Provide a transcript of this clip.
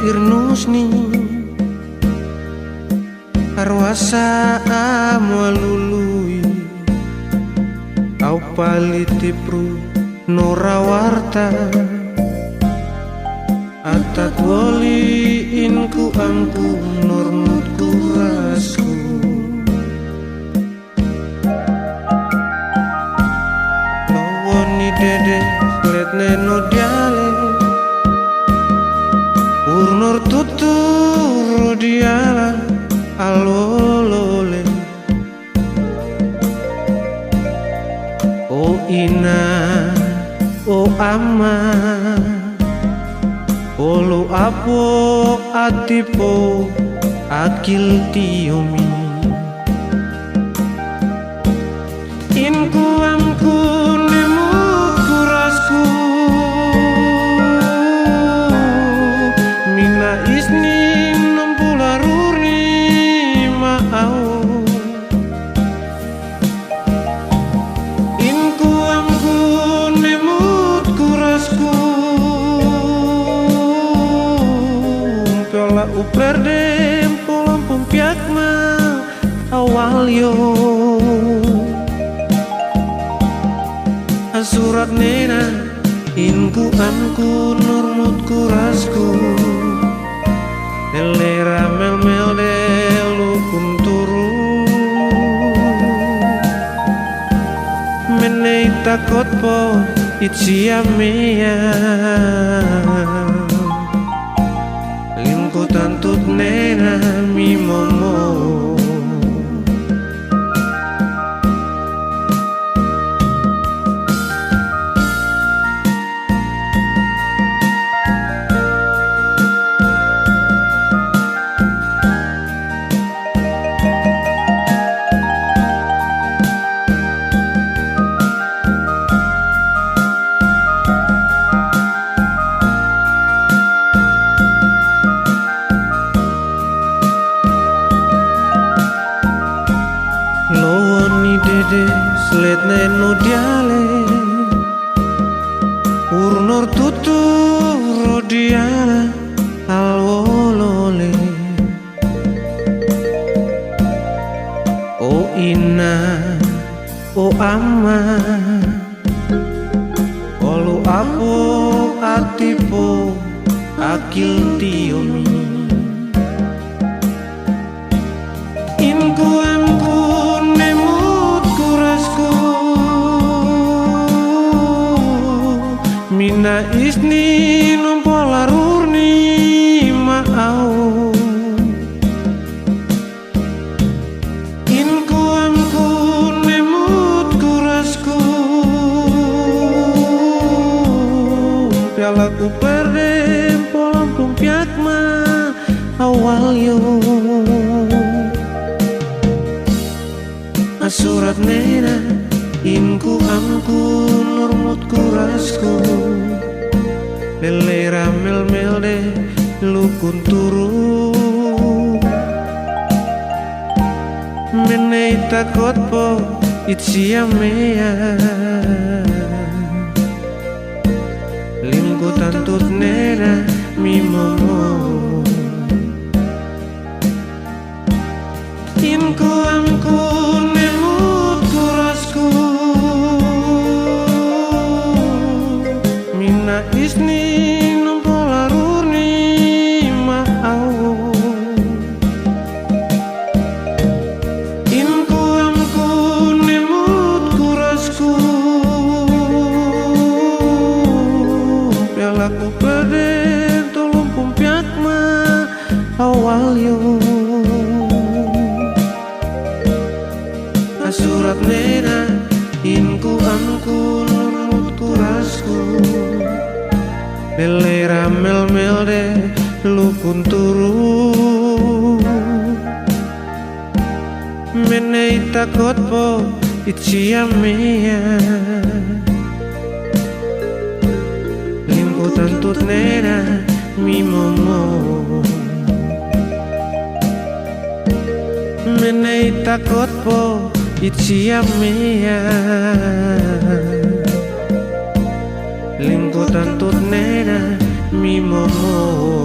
irnusni arwasa amwalului au palitipru norawarta atat woli inku angku normutku rasku lowoni dede letne no diale urnor tuturo diala alolole o ina o ama olo apo atipo akil tiomi inku amku nemu kurasku mina isni nompularuri maau inku amku nemu kurasku piola uperde polam pumpiak ma awal yo surat nena inku amku nurmut kurasku elera mel mel delu kunturu menei takot po itsiamea linku tantut nena mi momo sletne no diale urnor tuturo diala alwolole o ina o ama olu apo atipo akil tiomi inku amku mina isni nompolarurni maau inku amku nemut kurasku pialaku perde polam pumpiak ma awal yo surat nena inku amku nurmut kurasku lelera mel mel de lukun turu menei takot po itsiamea lingku tantut nena mi momo inku amku nemut kurasku mina isni nompolarurni maau inku amku nemut kurasku pialaku pede tolong pumpiak ma awal yo surat nena inku amku nurmut kurasku lelera mel mel de lukun turu menei takot po itsiamea lingku tantut nena mi momo menei takot po itsiamea lingku tantut nena mi momo